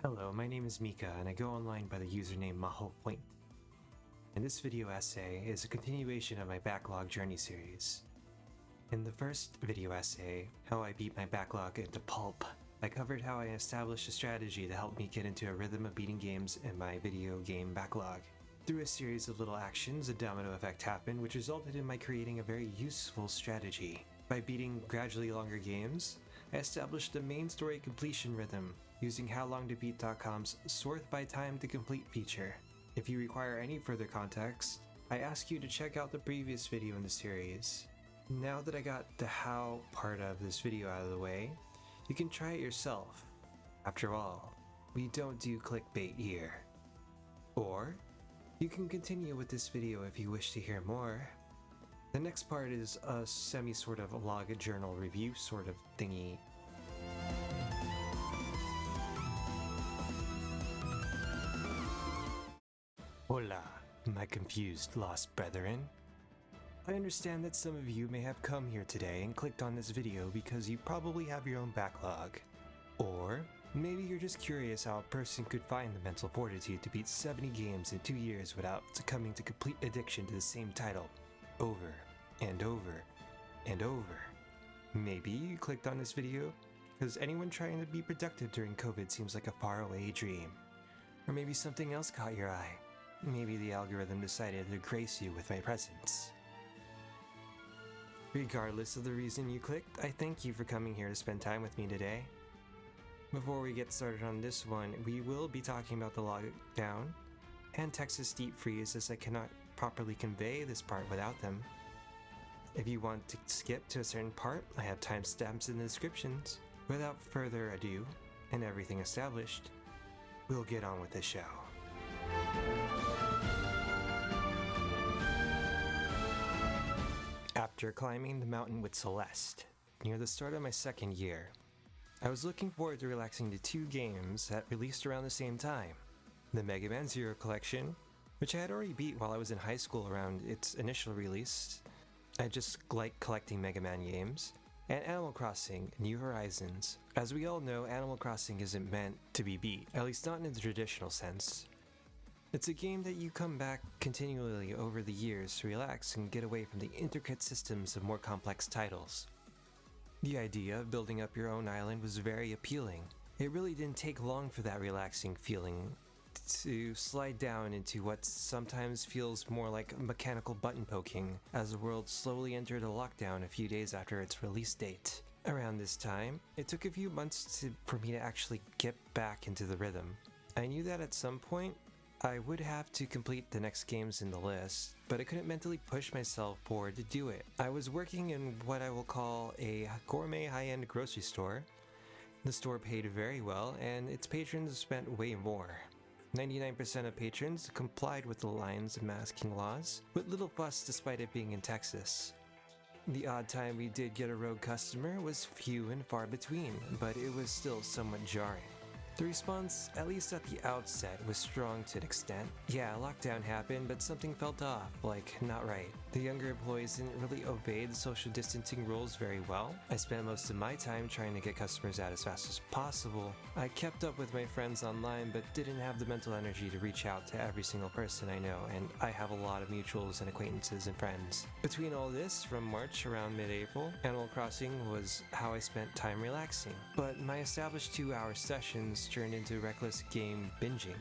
Hello, my name is Mika and I go online by the username MahoPoint. And this video essay is a continuation of my Backlog journey series. In the first video essay, how I beat my backlog into pulp, I covered how I established a strategy to help me get into a rhythm of beating games in my video game backlog. Through a series of little actions, a domino effect happened which resulted in my creating a very useful strategy. By beating gradually longer games, I established a main story completion rhythm, using HowLongToBeat.com's Sort by Time to Complete feature. If you require any further context, I ask you to check out the previous video in the series. Now that I got the how part of this video out of the way, you can try it yourself. After all, we don't do clickbait here. Or, you can continue with this video if you wish to hear more. The next part is a sort of log journal review sort of thingy. Hola, my confused lost brethren. I understand that some of you may have come here today and clicked on this video because you probably have your own backlog. Or maybe you're just curious how a person could find the mental fortitude to beat 70 games in 2 years without succumbing to complete addiction to the same title, over and over and over. Maybe you clicked on this video because anyone trying to be productive during COVID seems like a faraway dream. Or maybe something else caught your eye. Maybe the algorithm decided to grace you with my presence. Regardless of the reason you clicked, I thank you for coming here to spend time with me today. Before we get started on this one, we will be talking about the lockdown and Texas deep freeze, as I cannot properly convey this part without them. If you want to skip to a certain part, I have timestamps in the descriptions. Without further ado, and everything established, we'll get on with the show. After climbing the mountain with Celeste, near the start of my second year, I was looking forward to relaxing to 2 games that released around the same time. The Mega Man Zero collection, which I had already beat while I was in high school around its initial release. I just like collecting Mega Man games. And Animal Crossing: New Horizons. As we all know, Animal Crossing isn't meant to be beat, at least not in the traditional sense. It's a game that you come back continually over the years to relax and get away from the intricate systems of more complex titles. The idea of building up your own island was very appealing. It really didn't take long for that relaxing feeling to slide down into what sometimes feels more like mechanical button poking, as the world slowly entered a lockdown a few days after its release date. Around this time, it took a few months for me to actually get back into the rhythm. I knew that at some point, I would have to complete the next games in the list, but I couldn't mentally push myself forward to do it. I was working in what I will call a gourmet high-end grocery store. The store paid very well, and its patrons spent way more. 99% of patrons complied with the lines and masking laws, with little fuss despite it being in Texas. The odd time we did get a rogue customer was few and far between, but it was still somewhat jarring. The response, at least at the outset, was strong to an extent. Yeah, lockdown happened, but something felt off, like not right. The younger employees didn't really obey the social distancing rules very well. I spent most of my time trying to get customers out as fast as possible. I kept up with my friends online, but didn't have the mental energy to reach out to every single person I know, and I have a lot of mutuals and acquaintances and friends. Between all this, from March around mid-April, Animal Crossing was how I spent time relaxing. But my established 2-hour sessions turned into reckless game binging.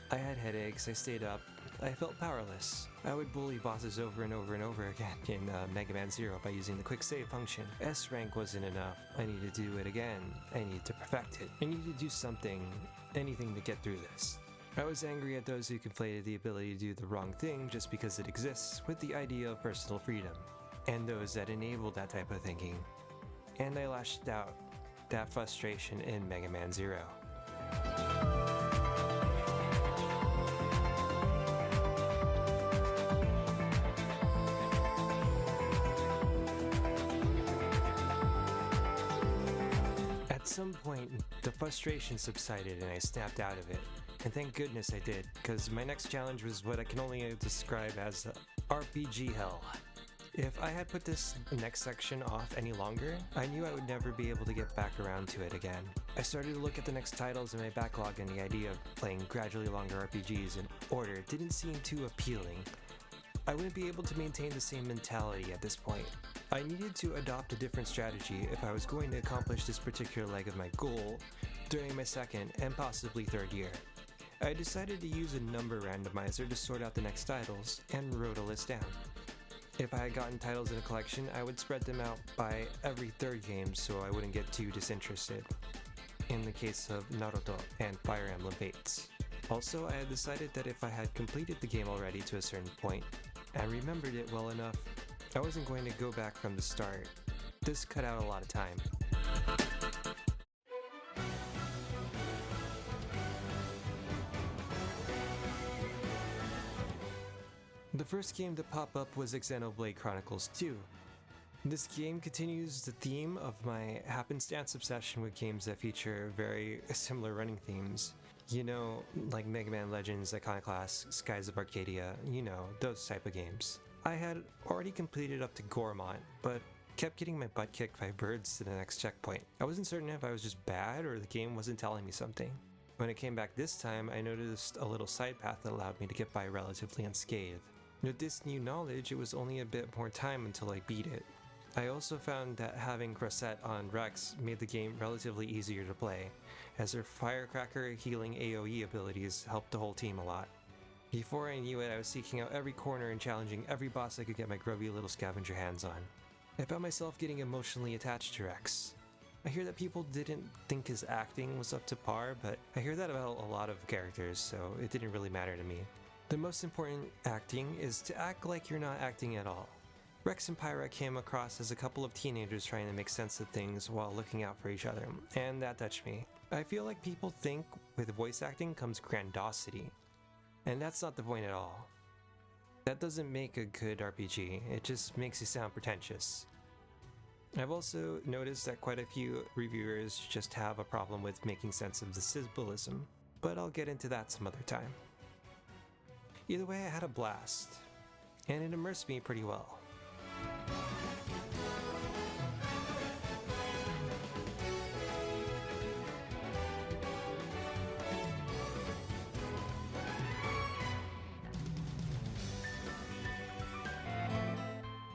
I had headaches, I stayed up, I felt powerless. I would bully bosses over and over and over again in Mega Man Zero by using the quick save function. S rank wasn't enough, I needed to do it again, I needed to perfect it. I needed to do something, anything to get through this. I was angry at those who conflated the ability to do the wrong thing just because it exists with the idea of personal freedom, and those that enabled that type of thinking. And I lashed out that frustration in Mega Man Zero. At some point, the frustration subsided and I snapped out of it. And thank goodness I did, because my next challenge was what I can only describe as RPG hell. If I had put this next section off any longer, I knew I would never be able to get back around to it again. I started to look at the next titles in my backlog, and the idea of playing gradually longer RPGs in order didn't seem too appealing. I wouldn't be able to maintain the same mentality at this point. I needed to adopt a different strategy if I was going to accomplish this particular leg of my goal during my second and possibly third year. I decided to use a number randomizer to sort out the next titles and wrote a list down. If I had gotten titles in a collection, I would spread them out by every third game so I wouldn't get too disinterested, in the case of Naruto and Fire Emblem Fates. Also, I had decided that if I had completed the game already to a certain point, and remembered it well enough, I wasn't going to go back from the start. This cut out a lot of time. The first game to pop up was Xenoblade Chronicles 2. This game continues the theme of my happenstance obsession with games that feature very similar running themes. You know, like Mega Man Legends, Iconoclast, Skies of Arcadia, you know, those type of games. I had already completed up to Gormont, but kept getting my butt kicked by birds to the next checkpoint. I wasn't certain if I was just bad or the game wasn't telling me something. When I came back this time, I noticed a little side path that allowed me to get by relatively unscathed. With this new knowledge, it was only a bit more time until I beat it. I also found that having Cressette on Rex made the game relatively easier to play, as her Firecracker healing AoE abilities helped the whole team a lot. Before I knew it, I was seeking out every corner and challenging every boss I could get my grubby little scavenger hands on. I found myself getting emotionally attached to Rex. I hear that people didn't think his acting was up to par, but I hear that about a lot of characters, so it didn't really matter to me. The most important acting is to act like you're not acting at all. Rex and Pyra came across as a couple of teenagers trying to make sense of things while looking out for each other, and that touched me. I feel like people think with voice acting comes grandiosity, and that's not the point at all. That doesn't make a good RPG, it just makes you sound pretentious. I've also noticed that quite a few reviewers just have a problem with making sense of the symbolism, but I'll get into that some other time. Either way, I had a blast, and it immersed me pretty well.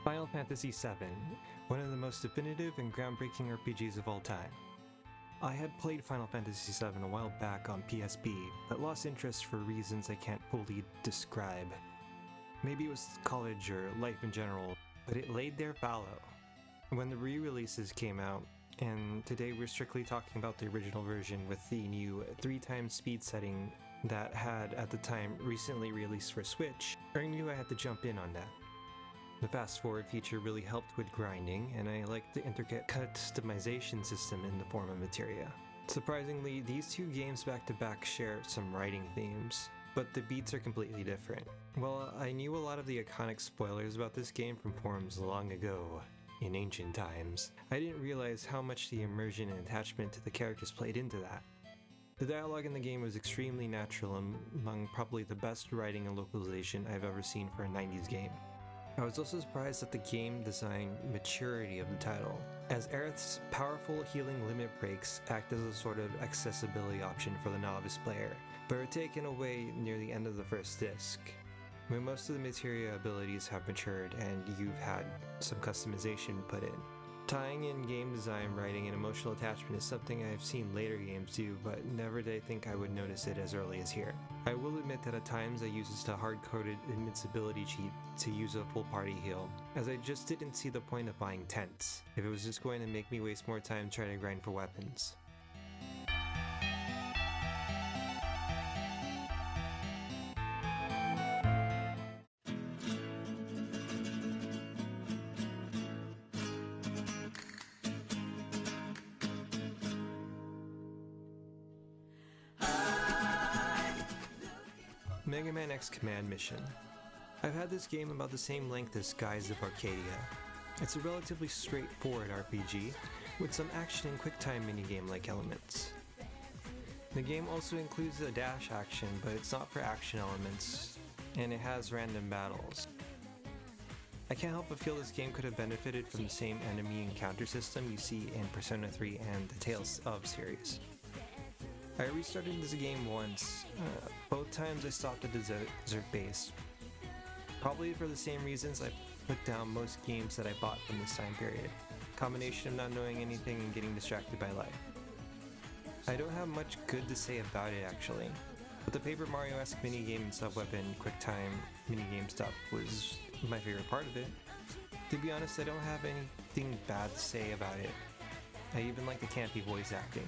Final Fantasy VII, one of the most definitive and groundbreaking RPGs of all time. I had played Final Fantasy VII a while back on PSP, but lost interest for reasons I can't fully describe. Maybe it was college or life in general, but it laid there fallow. When the re-releases came out, and today we're strictly talking about the original version with the new 3x speed setting that had at the time recently released for Switch, I knew I had to jump in on that. The fast forward feature really helped with grinding, and I liked the intricate customization system in the form of materia. Surprisingly, these two games back to back share some writing themes, but the beats are completely different. While I knew a lot of the iconic spoilers about this game from forums long ago, in ancient times, I didn't realize how much the immersion and attachment to the characters played into that. The dialogue in the game was extremely natural and among probably the best writing and localization I've ever seen for a 90s game. I was also surprised at the game design maturity of the title, as Aerith's powerful healing limit breaks act as a sort of accessibility option for the novice player, but are taken away near the end of the first disc, when most of the materia abilities have matured and you've had some customization put in. Tying in game design, writing, and emotional attachment is something I've seen later games do, but never did I think I would notice it as early as here. I will admit that at times I used this hard-coded invincibility cheat to use a full party heal, as I just didn't see the point of buying tents, if it was just going to make me waste more time trying to grind for weapons. Mega Man X Command Mission. I've had this game about the same length as Skies of Arcadia. It's a relatively straightforward RPG, with some action and quick-time minigame-like elements. The game also includes a dash action, but it's not for action elements, and it has random battles. I can't help but feel this game could have benefited from the same enemy encounter system you see in Persona 3 and the Tales of series. I restarted this game once. Both times I stopped at the desert base. Probably for the same reasons I put down most games that I bought from this time period. Combination of not knowing anything and getting distracted by life. I don't have much good to say about it actually, but the Paper Mario-esque minigame and sub-weapon QuickTime minigame stuff was my favorite part of it. To be honest, I don't have anything bad to say about it. I even like the campy voice acting.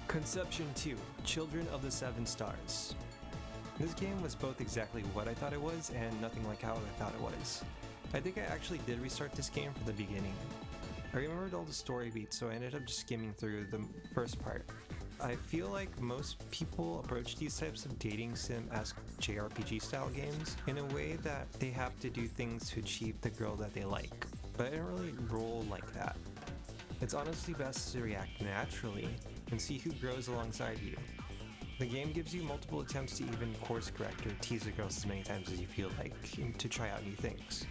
Conception 2, Children of the Seven Stars. This game was both exactly what I thought it was and nothing like how I thought it was. I think I actually did restart this game from the beginning. I remembered all the story beats, so I ended up just skimming through the first part. I feel like most people approach these types of dating sim-esque JRPG style games in a way that they have to do things to achieve the girl that they like, but I don't really roll like that. It's honestly best to react naturally and see who grows alongside you. The game gives you multiple attempts to even course correct or tease the girls as many times as you feel like to try out new things.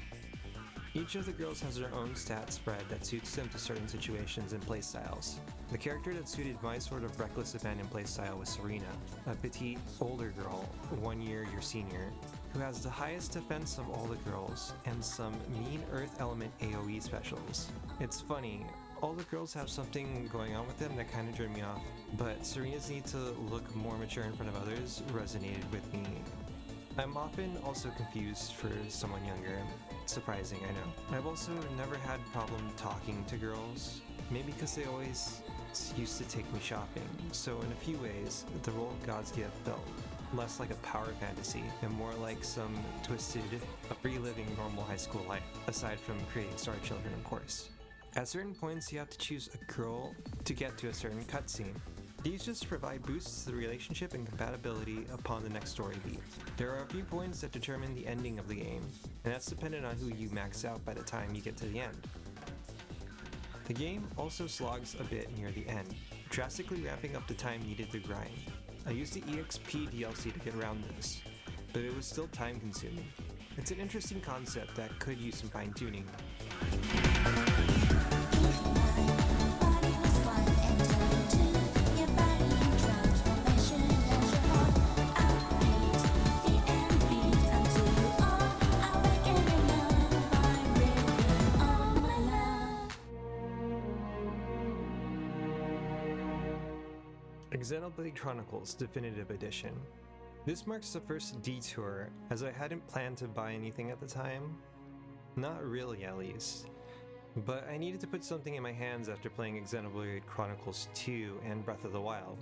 Each of the girls has their own stat spread that suits them to certain situations and playstyles. The character that suited my sort of reckless abandon playstyle was Serena, a petite, older girl, 1 year your senior, who has the highest defense of all the girls and some mean earth element AoE specials. It's funny, all the girls have something going on with them that kind of turned me off, but Serena's need to look more mature in front of others resonated with me. I'm often also confused for someone younger. Surprising, I know. I've also never had problem talking to girls, maybe because they always used to take me shopping, so in a few ways, the role of God's gift felt less like a power fantasy and more like some twisted, reliving normal high school life, aside from creating star children, of course. At certain points, you have to choose a girl to get to a certain cutscene. These just provide boosts to the relationship and compatibility upon the next story beat. There are a few points that determine the ending of the game, and that's dependent on who you max out by the time you get to the end. The game also slogs a bit near the end, drastically ramping up the time needed to grind. I used the EXP DLC to get around this, but it was still time consuming. It's an interesting concept that could use some fine tuning. Xenoblade Chronicles Definitive Edition. This marks the first detour, as I hadn't planned to buy anything at the time. Not really, at least. But I needed to put something in my hands after playing Xenoblade Chronicles 2 and Breath of the Wild.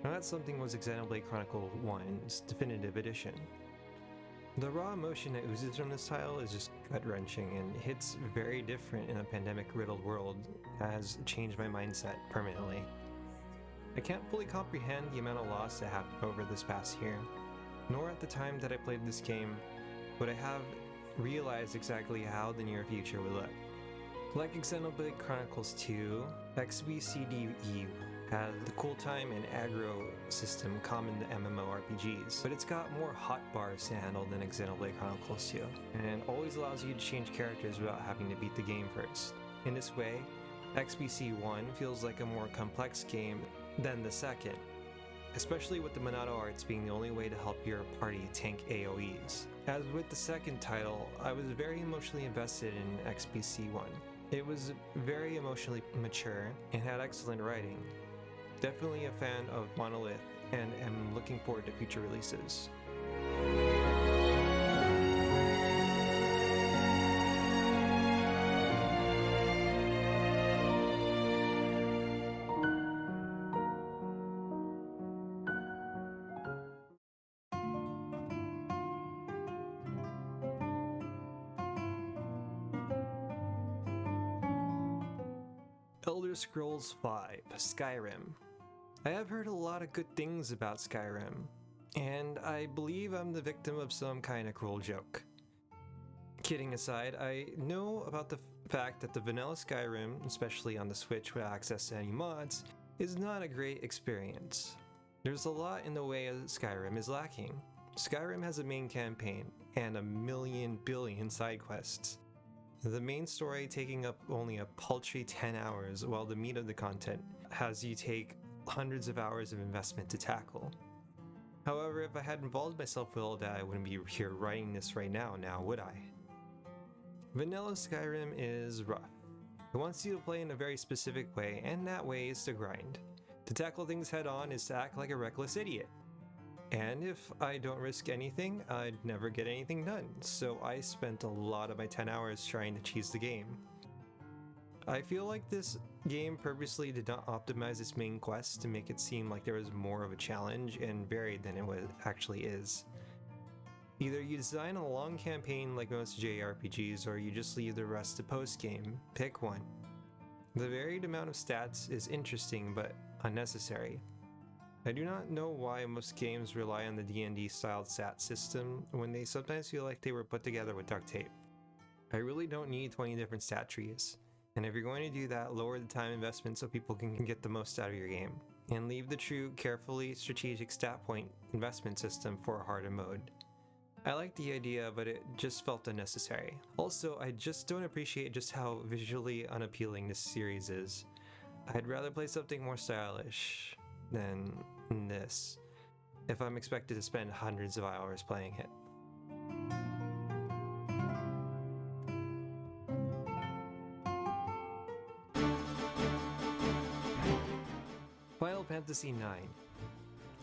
Now that something was Xenoblade Chronicles 1's Definitive Edition. The raw emotion that oozes from this title is just gut-wrenching and hits very different in a pandemic-riddled world that has changed my mindset permanently. I can't fully comprehend the amount of loss that happened over this past year, nor at the time that I played this game would I have realized exactly how the near future would look. Like Xenoblade Chronicles 2, XBCDE had the cool time and aggro system common to MMORPGs, but it's got more hotbars to handle than Xenoblade Chronicles 2, and always allows you to change characters without having to beat the game first. In this way, XBC 1 feels like a more complex game than the second, especially with the Monado arts being the only way to help your party tank AoEs. As with the second title, I was very emotionally invested in XBC 1. It was very emotionally mature and had excellent writing. Definitely a fan of Monolith and am looking forward to future releases. Elder Scrolls V: Skyrim. I have heard a lot of good things about Skyrim, and I believe I'm the victim of some kind of cruel joke. Kidding aside, I know about the fact that the vanilla Skyrim, especially on the Switch with access to any mods, is not a great experience. There's a lot in the way Skyrim is lacking. Skyrim has a main campaign and a billion side quests. The main story taking up only a paltry 10 hours, while the meat of the content has you take hundreds of hours of investment to tackle. However, if I had involved myself with all that, I wouldn't be here writing this right now, would I? Vanilla Skyrim is rough. It wants you to play in a very specific way, and that way is to grind. To tackle things head on is to act like a reckless idiot. And if I don't risk anything, I'd never get anything done, so I spent a lot of my 10 hours trying to cheese the game. I feel like this game purposely did not optimize its main quest to make it seem like there was more of a challenge and varied than it actually is. Either you design a long campaign like most JRPGs, or you just leave the rest to post-game. Pick one. The varied amount of stats is interesting but unnecessary. I do not know why most games rely on the D&D styled stat system when they sometimes feel like they were put together with duct tape. I really don't need 20 different stat trees, and if you're going to do that, lower the time investment so people can get the most out of your game, and leave the true, carefully strategic stat point investment system for a harder mode. I like the idea, but it just felt unnecessary. Also, I just don't appreciate just how visually unappealing this series is. I'd rather play something more stylish than this, if I'm expected to spend hundreds of hours playing it. Final Fantasy IX.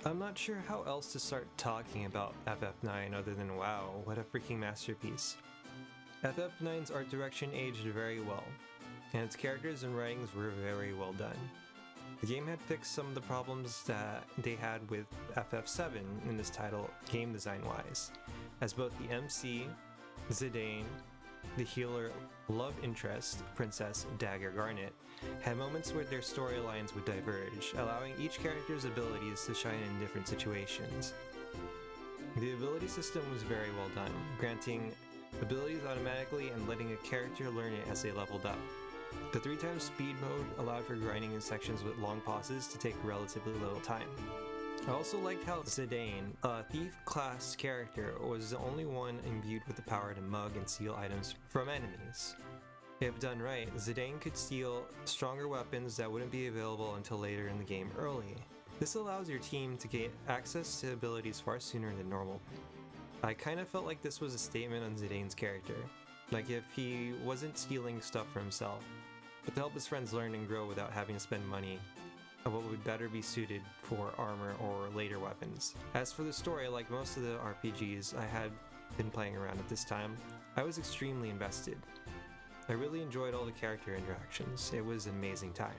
I'm not sure how else to start talking about FF9 other than wow, what a freaking masterpiece. FF9's art direction aged very well, and its characters and writings were very well done. The game had fixed some of the problems that they had with FF7 in this title game design-wise, as both the MC, Zidane, the healer love interest, Princess Dagger Garnet, had moments where their storylines would diverge, allowing each character's abilities to shine in different situations. The ability system was very well done, granting abilities automatically and letting a character learn it as they leveled up. The 3x speed mode allowed for grinding in sections with long pauses to take relatively little time. I also liked how Zidane, a thief-class character, was the only one imbued with the power to mug and steal items from enemies. If done right, Zidane could steal stronger weapons that wouldn't be available until later in the game early. This allows your team to get access to abilities far sooner than normal. I kind of felt like this was a statement on Zidane's character, like if he wasn't stealing stuff for himself, but to help his friends learn and grow without having to spend money of what would better be suited for armor or later weapons. As for the story, like most of the RPGs I had been playing around at this time, I was extremely invested. I really enjoyed all the character interactions. It was an amazing time.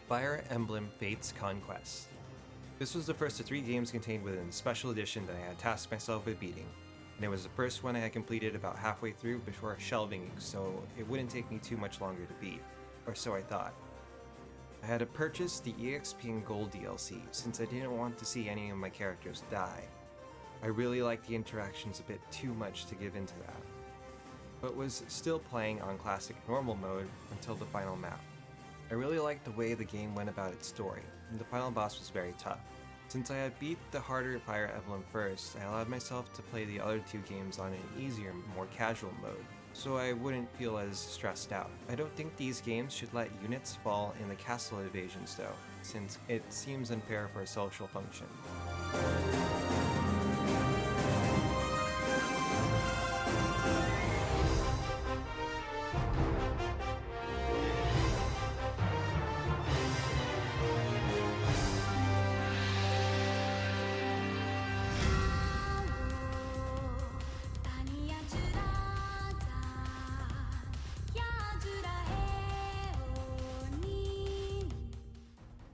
Fire Emblem Fate's Conquest. This was the first of 3 games contained within the special edition that I had tasked myself with beating, and it was the first one I had completed about halfway through before shelving, so it wouldn't take me too much longer to beat, or so I thought. I had to purchase the EXP and Gold DLC since I didn't want to see any of my characters die. I really liked the interactions a bit too much to give into that, but was still playing on classic normal mode until the final map. I really liked the way the game went about its story, and the final boss was very tough. Since I had beat the harder Fire Emblem first, I allowed myself to play the other 2 games on an easier, more casual mode, so I wouldn't feel as stressed out. I don't think these games should let units fall in the castle invasions though, since it seems unfair for a social function.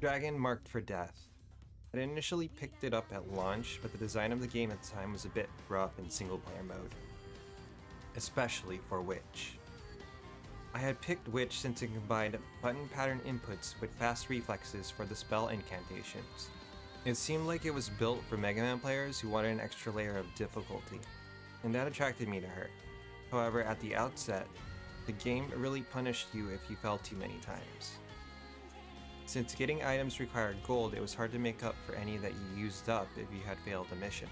Dragon Marked for Death. I initially picked it up at launch, but the design of the game at the time was a bit rough in single-player mode, especially for Witch. I had picked Witch since it combined button pattern inputs with fast reflexes for the spell incantations. It seemed like it was built for Mega Man players who wanted an extra layer of difficulty, and that attracted me to her. However, at the outset, the game really punished you if you fell too many times. Since getting items required gold, it was hard to make up for any that you used up if you had failed a mission.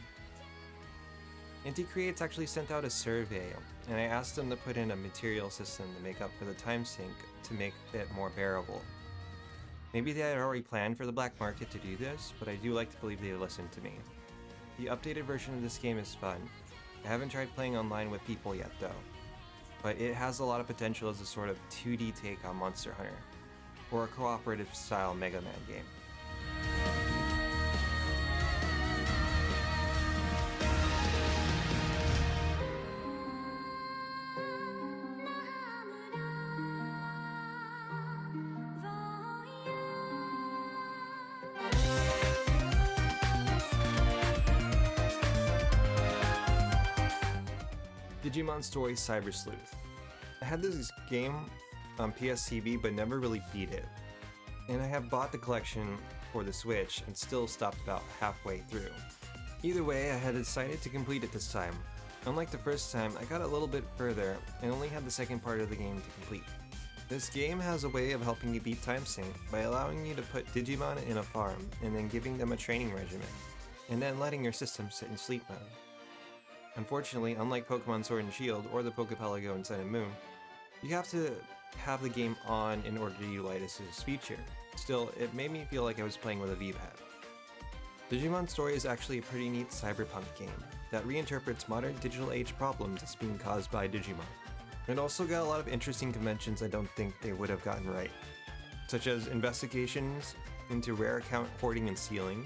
Inti Creates actually sent out a survey, and I asked them to put in a material system to make up for the time sink to make it more bearable. Maybe they had already planned for the black market to do this, but I do like to believe they listened to me. The updated version of this game is fun. I haven't tried playing online with people yet though, but it has a lot of potential as a sort of 2D take on Monster Hunter, or a cooperative style Mega Man game. DigimonStory CyberSleuth. I had this game on PSCB but never really beat it, and I have bought the collection for the Switch and still stopped about halfway through. Either way, I had decided to complete it this time. Unlike the first time, I got a little bit further and only had the second part of the game to complete. This game has a way of helping you beat time sink by allowing you to put Digimon in a farm and then giving them a training regimen, and then letting your system sit in sleep mode. Unfortunately, unlike Pokemon Sword and Shield or the Pokepelago and Sun and Moon, you have to have the game on in order to utilize this feature. Still, it made me feel like I was playing with a V-pad. Digimon Story is actually a pretty neat cyberpunk game that reinterprets modern digital age problems as being caused by Digimon. It also got a lot of interesting conventions I don't think they would have gotten right, such as investigations into rare account hoarding and stealing,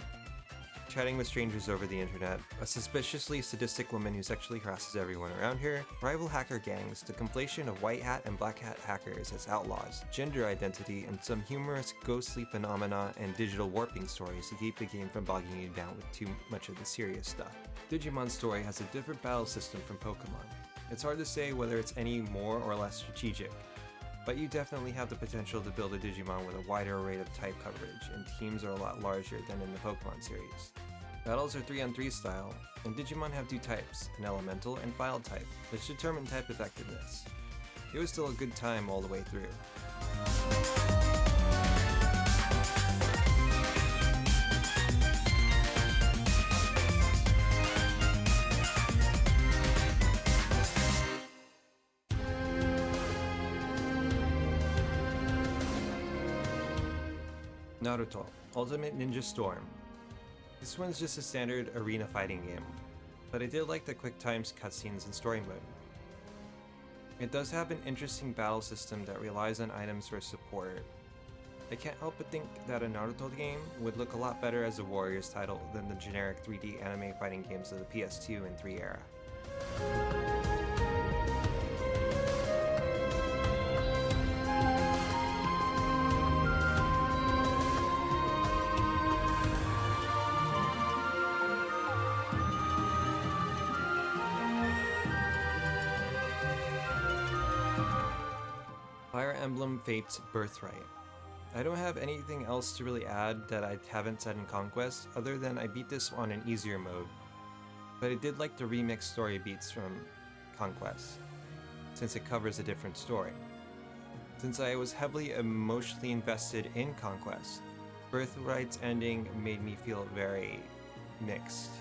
chatting with strangers over the internet, a suspiciously sadistic woman who sexually harasses everyone around her, rival hacker gangs, the conflation of white hat and black hat hackers as outlaws, gender identity, and some humorous ghostly phenomena and digital warping stories to keep the game from bogging you down with too much of the serious stuff. Digimon Story has a different battle system from Pokemon. It's hard to say whether it's any more or less strategic, but you definitely have the potential to build a Digimon with a wider array of type coverage, and teams are a lot larger than in the Pokemon series. Battles are 3-on-3 style, and Digimon have two types, an elemental and file type, which determine type effectiveness. It was still a good time all the way through. Naruto, Ultimate Ninja Storm. This one's just a standard arena fighting game, but I did like the quick times cutscenes and story mode. It does have an interesting battle system that relies on items for support. I can't help but think that a Naruto game would look a lot better as a Warriors title than the generic 3D anime fighting games of the PS2 and 3 era. Fire Emblem Fate's Birthright. I don't have anything else to really add that I haven't said in Conquest, other than I beat this on an easier mode. But I did like the remix story beats from Conquest, since it covers a different story. Since I was heavily emotionally invested in Conquest, Birthright's ending made me feel very mixed.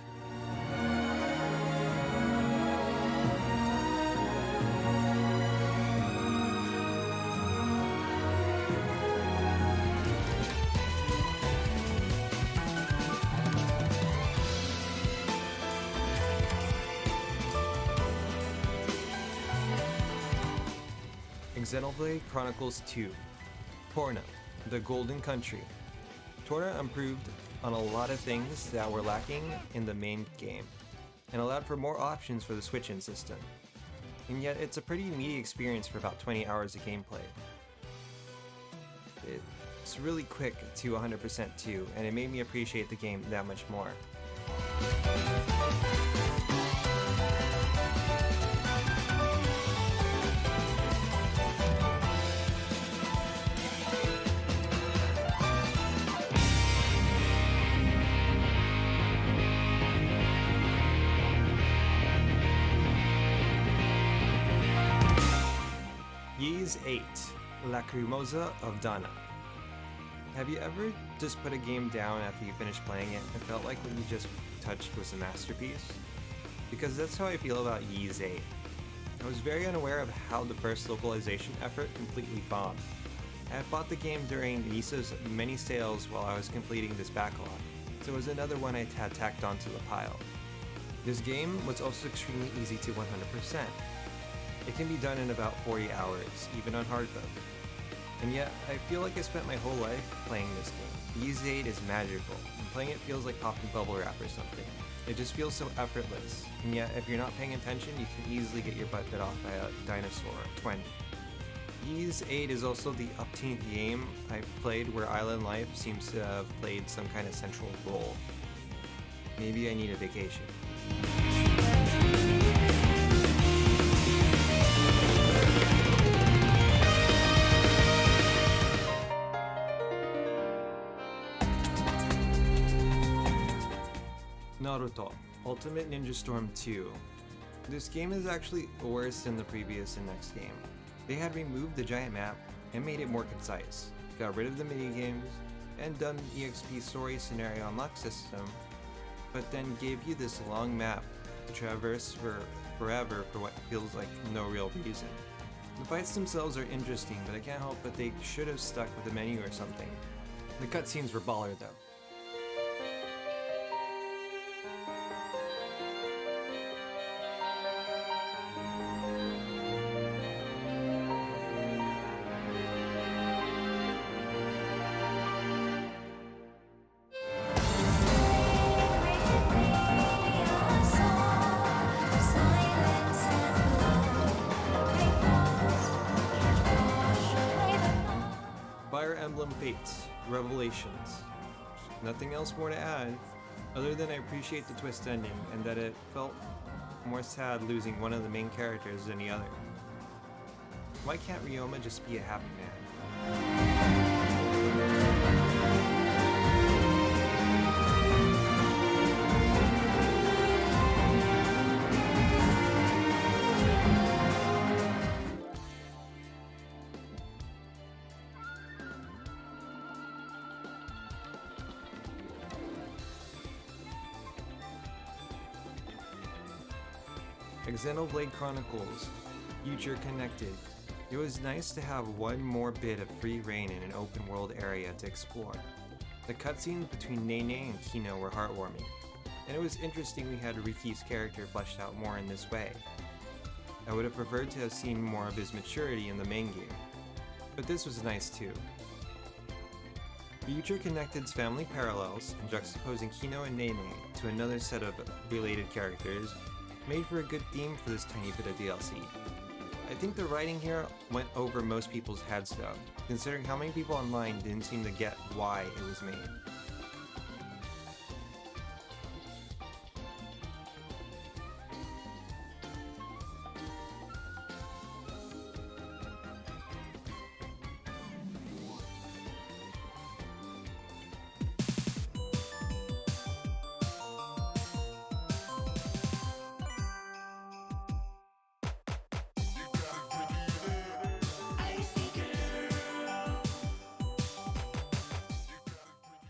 Xenoblade Chronicles 2, Torna, the Golden Country. Torna improved on a lot of things that were lacking in the main game, and allowed for more options for the switch-in system. And yet it's a pretty meaty experience for about 20 hours of gameplay. It jumps really quick to 100% too, and it made me appreciate the game that much more. VIII, Lacrimosa of Dana. Have you ever just put a game down after you finished playing it and felt like what you just touched was a masterpiece? Because that's how I feel about Ys 8. I was very unaware of how the first localization effort completely bombed. I had bought the game during Nisa's many sales while I was completing this backlog, so it was another one I had tacked onto the pile. This game was also extremely easy to 100%. It can be done in about 40 hours, even on hard mode. And yet, I feel like I spent my whole life playing this game. Ys 8 is magical, and playing it feels like popping bubble wrap or something. It just feels so effortless, and yet if you're not paying attention, you can easily get your butt bit off by a dinosaur at 20. Ys 8 is also the upteenth game I've played where island life seems to have played some kind of central role. Maybe I need a vacation. Naruto, Ultimate Ninja Storm 2. This game is actually worse than the previous and next game. They had removed the giant map and made it more concise, got rid of the minigames, and done the EXP story scenario unlock system, but then gave you this long map to traverse for forever for what feels like no real reason. The fights themselves are interesting, but I can't help but they should have stuck with the menu or something. The cutscenes were baller though. Emblem Fates, Revelations. Nothing else more to add, other than I appreciate the twist ending and that it felt more sad losing one of the main characters than the other. Why can't Ryoma just be a happy man? Xenoblade Chronicles, Future Connected. It was nice to have one more bit of free reign in an open world area to explore. The cutscenes between Nene and Kino were heartwarming, and it was interesting we had Riki's character fleshed out more in this way. I would have preferred to have seen more of his maturity in the main game, but this was nice too. Future Connected's family parallels and juxtaposing Kino and Nene to another set of related characters made for a good theme for this tiny bit of DLC. I think the writing here went over most people's heads though, considering how many people online didn't seem to get why it was made.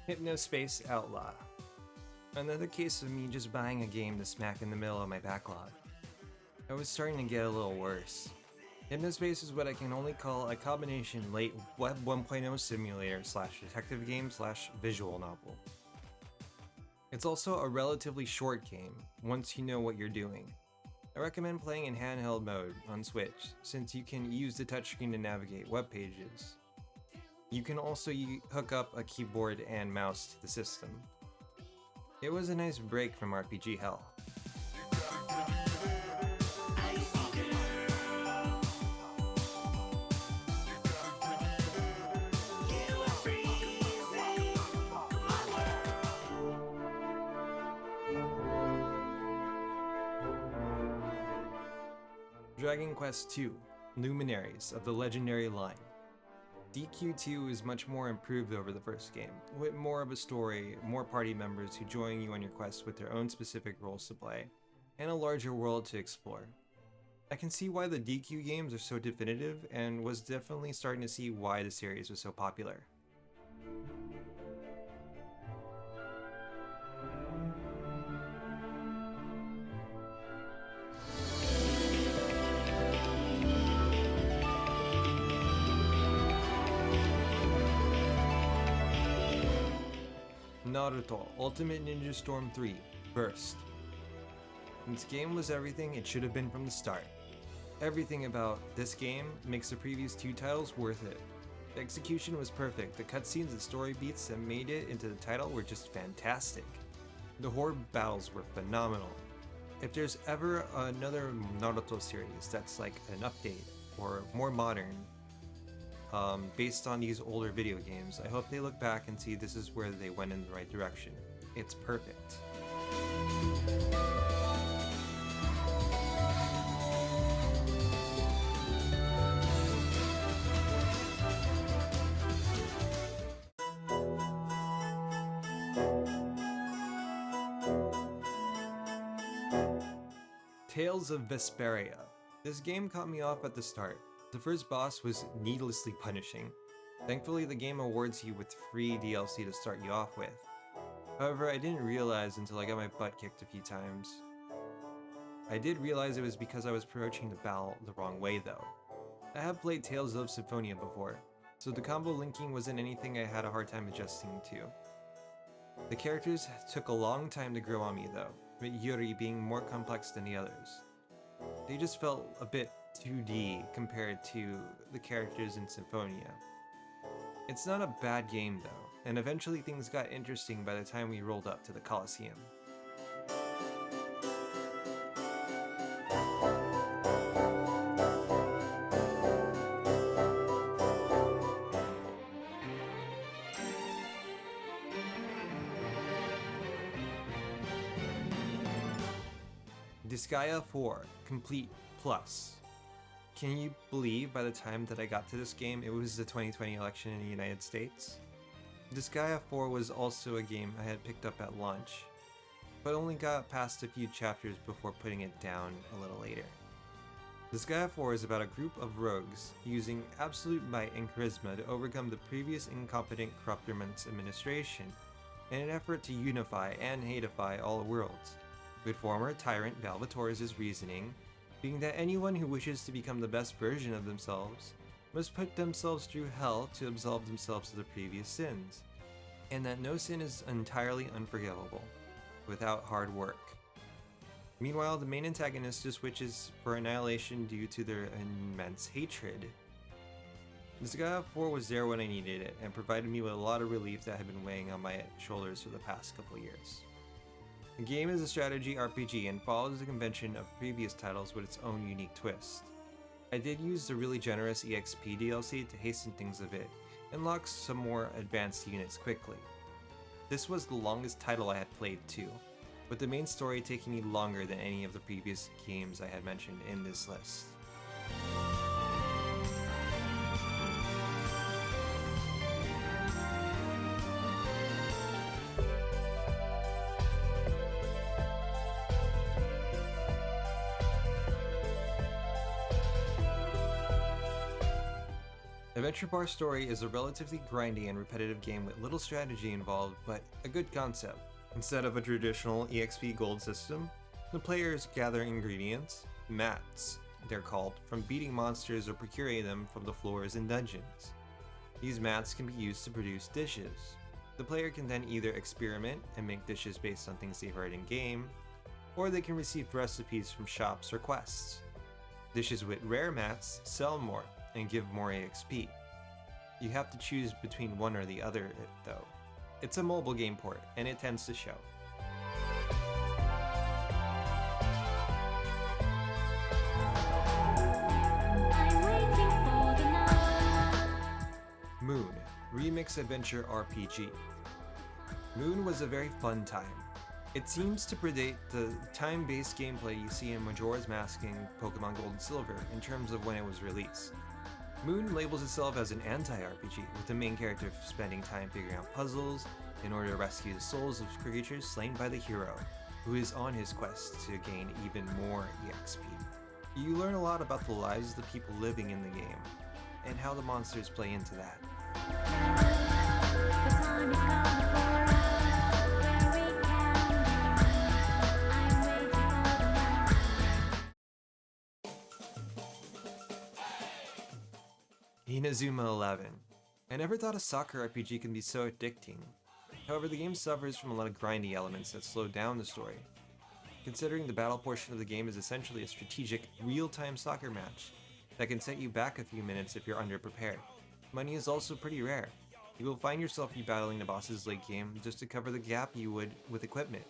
Hypnospace Outlaw. Another case of me just buying a game to smack in the middle of my backlog. I was starting to get a little worse. Hypnospace is what I can only call a combination late Web 1.0 simulator / detective game / visual novel. It's also a relatively short game, once you know what you're doing. I recommend playing in handheld mode on Switch, since you can use the touchscreen to navigate web pages. You can also hook up a keyboard and mouse to the system. It was a nice break from RPG hell. You are free. Dragon Quest II: Luminaries of the Legendary Line. DQ2 is much more improved over the first game, with more of a story, more party members who join you on your quests with their own specific roles to play, and a larger world to explore. I can see why the DQ games are so definitive, and was definitely starting to see why the series was so popular. Naruto Ultimate Ninja Storm 3 Burst. This game was everything it should have been from the start. Everything about this game makes the previous two titles worth it. The execution was perfect, the cutscenes and story beats that made it into the title were just fantastic. The horde battles were phenomenal. If there's ever another Naruto series that's like an update or more modern, based on these older video games, I hope they look back and see this is where they went in the right direction. It's perfect. Tales of Vesperia. This game caught me off at the start. The first boss was needlessly punishing. Thankfully, the game awards you with free DLC to start you off with. However, I didn't realize until I got my butt kicked a few times. I did realize it was because I was approaching the battle the wrong way though. I have played Tales of Symphonia before, so the combo linking wasn't anything I had a hard time adjusting to. The characters took a long time to grow on me though, with Yuri being more complex than the others. They just felt a bit 2D compared to the characters in Symphonia. It's not a bad game though, and eventually things got interesting by the time we rolled up to the Colosseum. Disgaea 4 Complete Plus. Can you believe by the time that I got to this game, it was the 2020 election in the United States? Disgaea 4 was also a game I had picked up at launch, but only got past a few chapters before putting it down a little later. Disgaea 4 is about a group of rogues using absolute might and charisma to overcome the previous incompetent corruptment's administration in an effort to unify and hateify all worlds, with former tyrant Valvatore's reasoning being that anyone who wishes to become the best version of themselves must put themselves through hell to absolve themselves of the previous sins, and that no sin is entirely unforgivable without hard work. Meanwhile, the main antagonist just wishes for annihilation due to their immense hatred. Disgaea 4 was there when I needed it, and provided me with a lot of relief that had been weighing on my shoulders for the past couple years. The game is a strategy RPG and follows the convention of previous titles with its own unique twist. I did use the really generous EXP DLC to hasten things a bit, and unlock some more advanced units quickly. This was the longest title I had played too, with the main story taking me longer than any of the previous games I had mentioned in this list. Adventure Bar Story is a relatively grindy and repetitive game with little strategy involved, but a good concept. Instead of a traditional EXP gold system, the players gather ingredients, mats they're called, from beating monsters or procuring them from the floors in dungeons. These mats can be used to produce dishes. The player can then either experiment and make dishes based on things they heard in game, or they can receive recipes from shops or quests. Dishes with rare mats sell more and give more EXP. You have to choose between one or the other though. It's a mobile game port, and it tends to show. Moon Remix Adventure RPG. Moon was a very fun time. It seems to predate the time-based gameplay you see in Majora's Mask and Pokemon Gold and Silver in terms of when it was released. Moon labels itself as an anti-RPG, with the main character spending time figuring out puzzles in order to rescue the souls of creatures slain by the hero, who is on his quest to gain even more EXP. You learn a lot about the lives of the people living in the game, and how the monsters play into that. Inazuma 11. I never thought a soccer RPG can be so addicting. However, the game suffers from a lot of grindy elements that slow down the story. Considering the battle portion of the game is essentially a strategic, real-time soccer match that can set you back a few minutes if you're underprepared. Money is also pretty rare. You will find yourself rebattling the bosses late game just to cover the gap you would with equipment.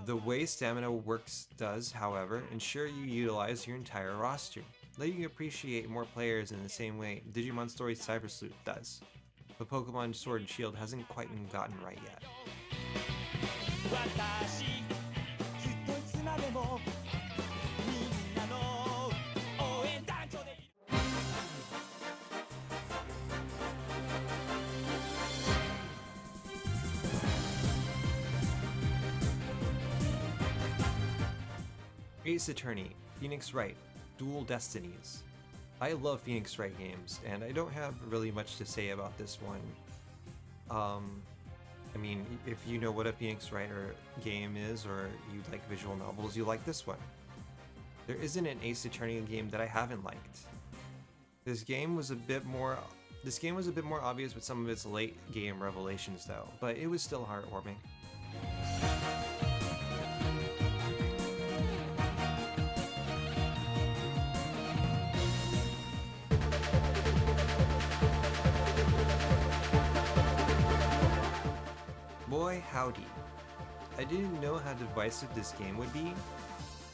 The way stamina works does, however, ensure you utilize your entire roster, letting you appreciate more players in the same way DigimonStory CyberSleuth does. But Pokemon Sword and Shield hasn't quite been gotten right yet. Ace Attorney, Phoenix Wright, Dual Destinies. I love Phoenix Wright games, and I don't have really much to say about this one. I mean, if you know what a Phoenix Wright game is, or you like visual novels, you like this one. There isn't an Ace Attorney game that I haven't liked. This game was a bit more obvious with some of its late game revelations though, but it was still heartwarming. Boy howdy. I didn't know how divisive this game would be,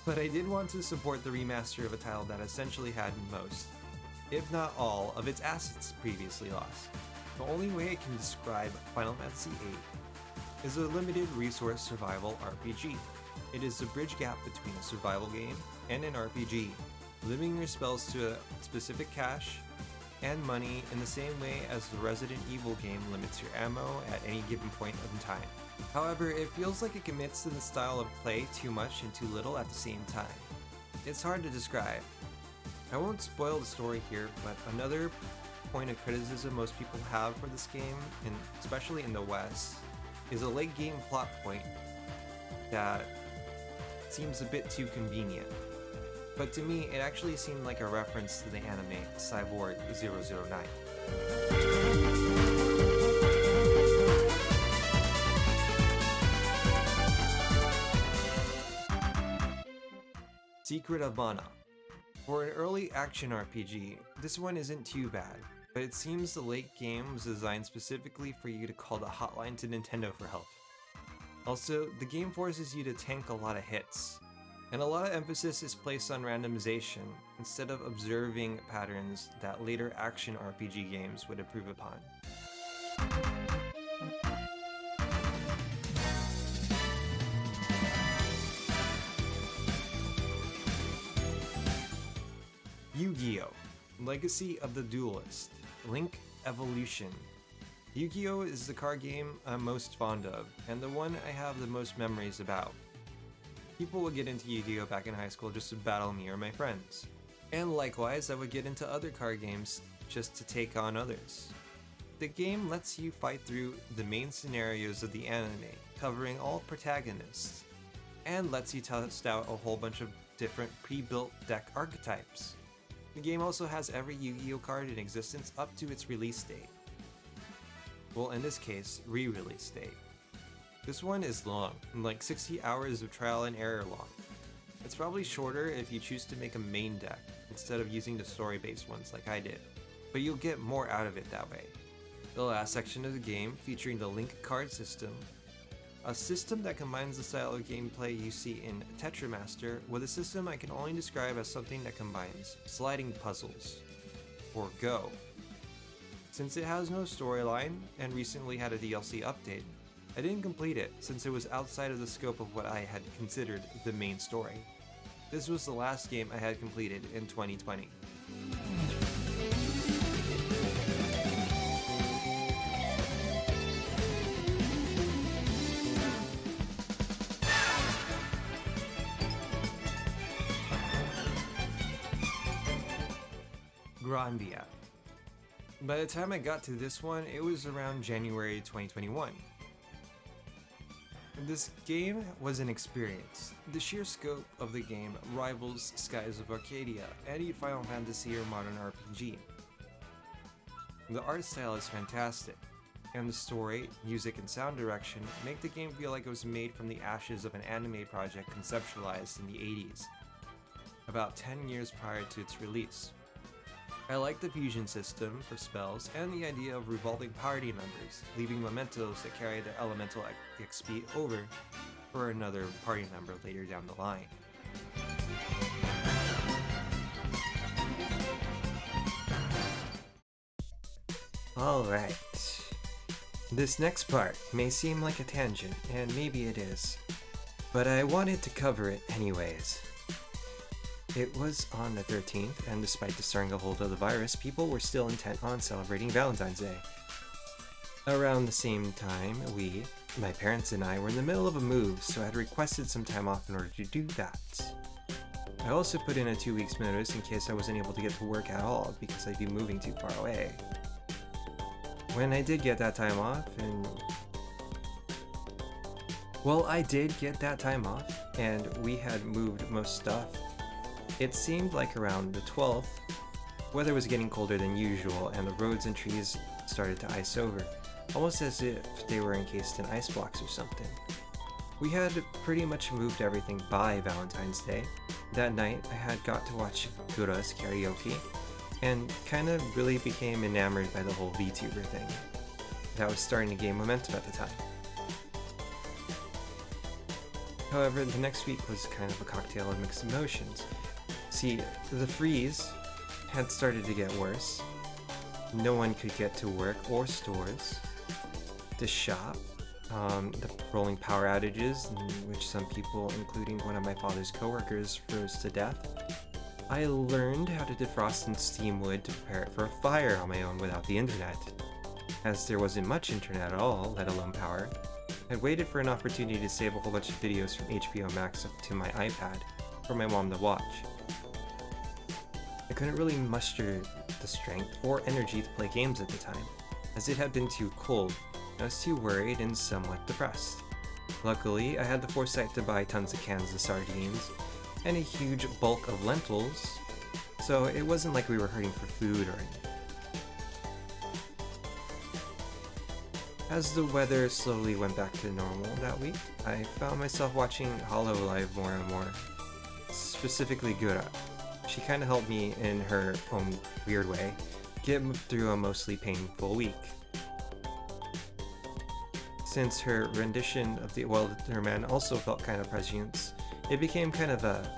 but I did want to support the remaster of a title that essentially had most, if not all, of its assets previously lost. The only way I can describe Final Fantasy VIII is a limited resource survival RPG. It is the bridge gap between a survival game and an RPG, limiting your spells to a specific cache and money in the same way as the Resident Evil game limits your ammo at any given point in time. However, it feels like it commits to the style of play too much and too little at the same time. It's hard to describe. I won't spoil the story here, but another point of criticism most people have for this game, and especially in the West, is a late game plot point that seems a bit too convenient. But to me, it actually seemed like a reference to the anime Cyborg 009. Secret of Mana. For an early action RPG, this one isn't too bad, but it seems the late game was designed specifically for you to call the hotline to Nintendo for help. Also, the game forces you to tank a lot of hits, and a lot of emphasis is placed on randomization instead of observing patterns that later action RPG games would improve upon. Yu-Gi-Oh! Legacy of the Duelist, Link Evolution. Yu-Gi-Oh! Is the card game I'm most fond of, and the one I have the most memories about. People would get into Yu-Gi-Oh! Back in high school just to battle me or my friends. And likewise, I would get into other card games just to take on others. The game lets you fight through the main scenarios of the anime, covering all protagonists, and lets you test out a whole bunch of different pre-built deck archetypes. The game also has every Yu-Gi-Oh! Card in existence up to its release date. Well, in this case, re-release date. This one is long, like 60 hours of trial and error long. It's probably shorter if you choose to make a main deck, instead of using the story-based ones like I did, but you'll get more out of it that way. The last section of the game, featuring the Link card system, a system that combines the style of gameplay you see in Tetramaster with a system I can only describe as something that combines sliding puzzles, or Go. Since it has no storyline and recently had a DLC update, I didn't complete it since it was outside of the scope of what I had considered the main story. This was the last game I had completed in 2020. Grandia. By the time I got to this one, it was around January 2021. This game was an experience. The sheer scope of the game rivals Skies of Arcadia, any Final Fantasy or modern RPG. The art style is fantastic, and the story, music, and sound direction make the game feel like it was made from the ashes of an anime project conceptualized in the 80s, about 10 years prior to its release. I like the fusion system for spells and the idea of revolving party members, leaving mementos that carry their elemental XP over for another party member later down the line. Alright. This next part may seem like a tangent, and maybe it is, but I wanted to cover it anyways. It was on the 13th, and despite the starting a hold of the virus, people were still intent on celebrating Valentine's Day. Around the same time, my parents and I, were in the middle of a move, so I had requested some time off in order to do that. I also put in a 2 weeks notice in case I wasn't able to get to work at all because I'd be moving too far away. When I did get that time off, I did get that time off, and we had moved most stuff. It seemed like around the 12th, weather was getting colder than usual and the roads and trees started to ice over, almost as if they were encased in ice blocks or something. We had pretty much moved everything by Valentine's Day. That night, I had got to watch Gura's karaoke, and kinda really became enamored by the whole VTuber thing. That was starting to gain momentum at the time. However, the next week was kind of a cocktail of mixed emotions. See, the freeze had started to get worse. No one could get to work or stores. The shop, the rolling power outages, in which some people, including one of my father's coworkers, froze to death. I learned how to defrost and steam wood to prepare it for a fire on my own without the internet. As there wasn't much internet at all, let alone power, I'd waited for an opportunity to save a whole bunch of videos from HBO Max up to my iPad for my mom to watch. I couldn't really muster the strength or energy to play games at the time, as it had been too cold. I was too worried and somewhat depressed. Luckily, I had the foresight to buy tons of cans of sardines and a huge bulk of lentils, so it wasn't like we were hurting for food or anything. As the weather slowly went back to normal that week, I found myself watching Hololive more and more, specifically Gura. She kinda helped me in her own weird way get through a mostly painful week. Since her rendition of the Welderman also felt kind of prescient, it became kind of a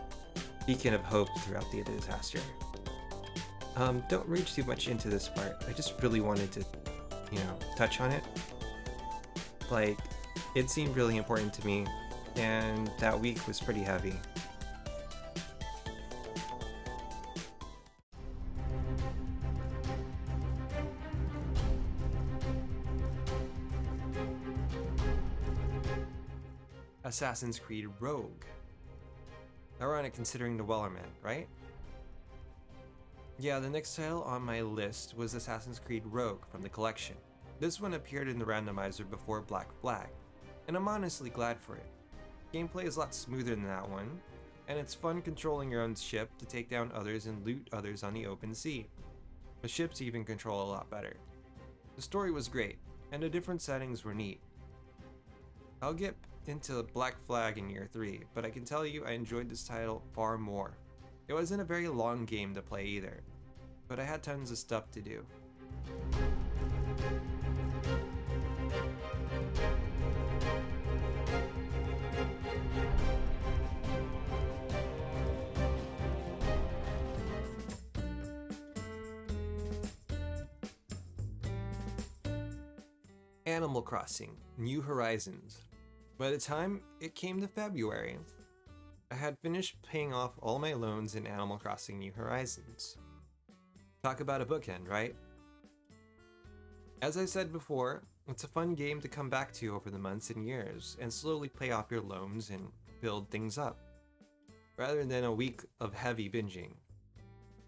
beacon of hope throughout the disaster. Don't read too much into this part, I just really wanted to, touch on it. Like, it seemed really important to me, and that week was pretty heavy. Assassin's Creed Rogue. Ironic considering the Wellerman, right? Yeah, the next title on my list was Assassin's Creed Rogue from the collection. This one appeared in the randomizer before Black Flag, and I'm honestly glad for it. Gameplay is a lot smoother than that one, and it's fun controlling your own ship to take down others and loot others on the open sea. The ships even control a lot better. The story was great, and the different settings were neat. I'll get into Black Flag in year 3, but I can tell you I enjoyed this title far more. It wasn't a very long game to play either, but I had tons of stuff to do. Animal Crossing: New Horizons. By the time it came to February, I had finished paying off all my loans in Animal Crossing: New Horizons. Talk about a bookend, right? As I said before, it's a fun game to come back to over the months and years and slowly pay off your loans and build things up, rather than a week of heavy binging.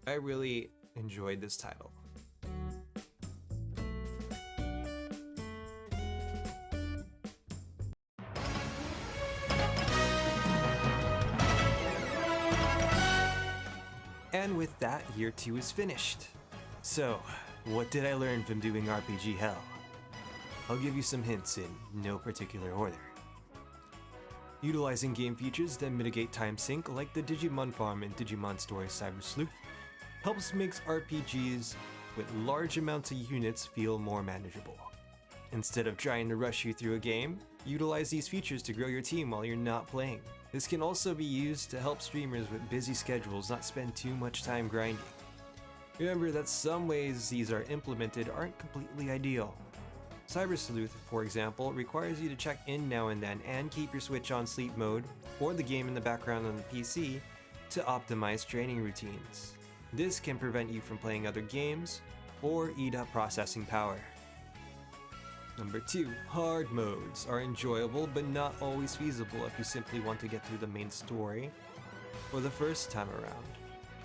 I really enjoyed this title. And with that, year 2 is finished. So, what did I learn from doing RPG hell? I'll give you some hints in no particular order. Utilizing game features that mitigate time sink like the Digimon farm in DigimonStory CyberSleuth helps makes RPGs with large amounts of units feel more manageable. Instead of trying to rush you through a game, utilize these features to grow your team while you're not playing. This can also be used to help streamers with busy schedules not spend too much time grinding. Remember that some ways these are implemented aren't completely ideal. CyberSleuth, for example, requires you to check in now and then and keep your Switch on sleep mode or the game in the background on the PC to optimize training routines. This can prevent you from playing other games or eat up processing power. Number 2, hard modes are enjoyable but not always feasible if you simply want to get through the main story for the first time around.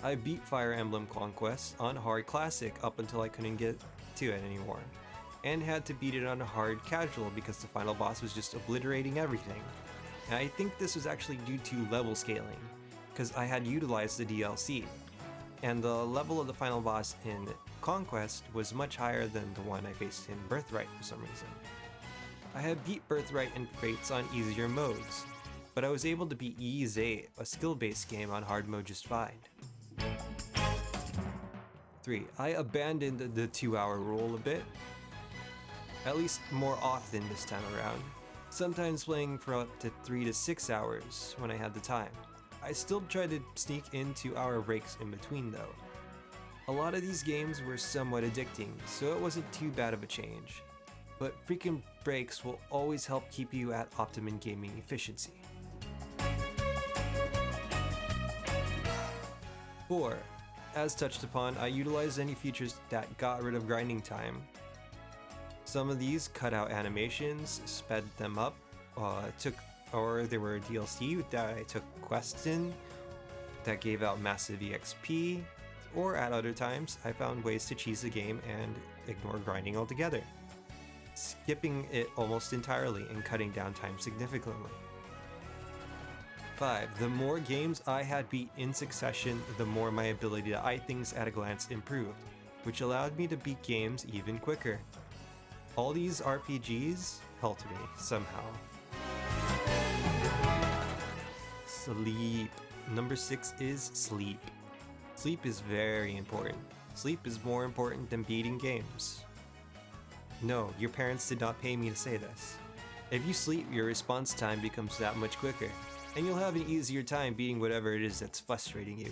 I beat Fire Emblem Conquest on hard classic up until I couldn't get to it anymore, and had to beat it on hard casual because the final boss was just obliterating everything. And I think this was actually due to level scaling, because I had utilized the DLC, and the level of the final boss in Conquest was much higher than the one I faced in Birthright for some reason. I had beat Birthright and Fates on easier modes, but I was able to beat Ys 8, a skill-based game, on hard mode just fine. 3. I abandoned the 2-hour rule a bit, at least more often this time around, sometimes playing for up to 3 to 6 hours when I had the time. I still tried to sneak in 2-hour breaks in between though. A lot of these games were somewhat addicting, so it wasn't too bad of a change, but frequent breaks will always help keep you at optimum gaming efficiency. 4. As touched upon, I utilized any features that got rid of grinding time. Some of these cut out animations, sped them up, or there were DLC that I took quests in that gave out massive EXP, or at other times I found ways to cheese the game and ignore grinding altogether, skipping it almost entirely and cutting down time significantly. 5. The more games I had beat in succession, the more my ability to eye things at a glance improved, which allowed me to beat games even quicker. All these RPGs helped me somehow. Sleep. Number 6 is sleep. Sleep is very important. Sleep is more important than beating games. No, your parents did not pay me to say this. If you sleep, your response time becomes that much quicker, and you'll have an easier time beating whatever it is that's frustrating you.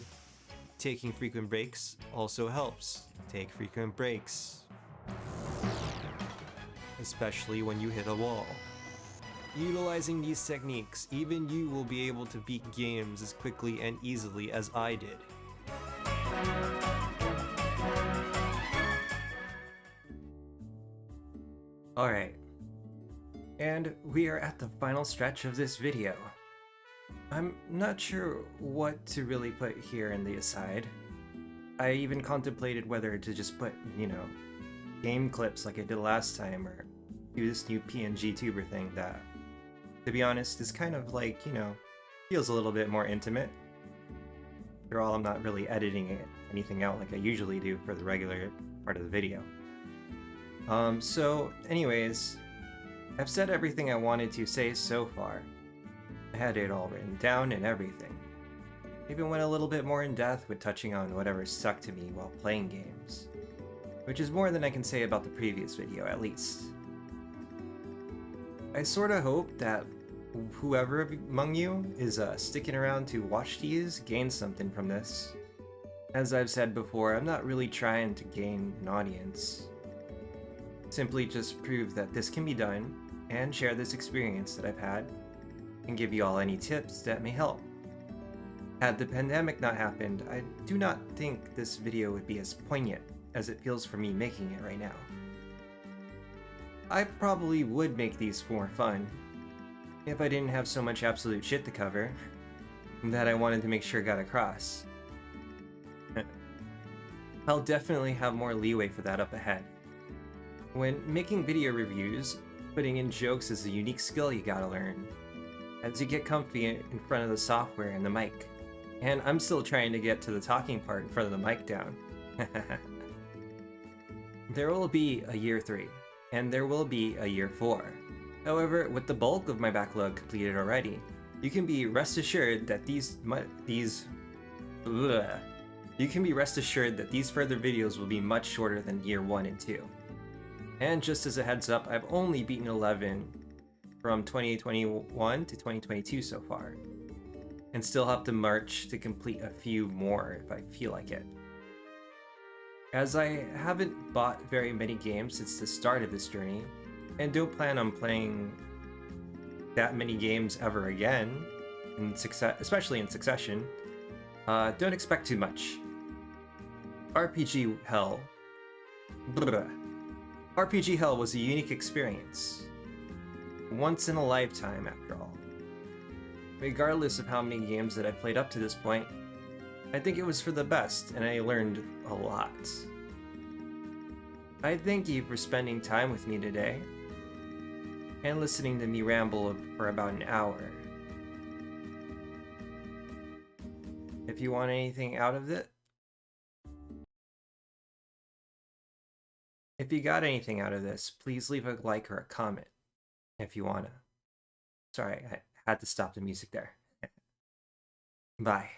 Taking frequent breaks also helps. Take frequent breaks, especially when you hit a wall. Utilizing these techniques, even you will be able to beat games as quickly and easily as I did. Alright, and we are at the final stretch of this video. I'm not sure what to really put here in the aside. I even contemplated whether to just put, game clips like I did last time, or do this new PNG tuber thing that, to be honest, is kind of like, feels a little bit more intimate. After all, I'm not really editing anything out like I usually do for the regular part of the video. So anyways, I've said everything I wanted to say so far. I had it all written down and everything. Even went a little bit more in depth with touching on whatever stuck to me while playing games, which is more than I can say about the previous video, at least. I sorta hope that whoever among you is sticking around to watch these gains something from this. As I've said before, I'm not really trying to gain an audience. simply just prove that this can be done and share this experience that I've had and give you all any tips that may help. Had the pandemic not happened, I do not think this video would be as poignant as it feels for me making it right now. I probably would make these for more fun if I didn't have so much absolute shit to cover that I wanted to make sure got across. I'll definitely have more leeway for that up ahead. When making video reviews, putting in jokes is a unique skill you gotta learn as you get comfy in front of the software and the mic. And I'm still trying to get to the talking part in front of the mic down. There will be a year 3, and there will be a year 4. However, with the bulk of my backlog completed already, you can be rest assured that these further videos will be much shorter than year 1 and 2. And just as a heads up, I've only beaten 11 from 2021 to 2022 so far, and still have to march to complete a few more if I feel like it. As I haven't bought very many games since the start of this journey, and don't plan on playing that many games ever again, especially in succession, don't expect too much. RPG Hell was a unique experience. Once in a lifetime, after all. Regardless of how many games that I played up to this point, I think it was for the best, and I learned a lot. I thank you for spending time with me today, and listening to me ramble for about an hour. If you want anything out of it, if you got anything out of this, please leave a like or a comment if you wanna. Sorry, I had to stop the music there. Bye.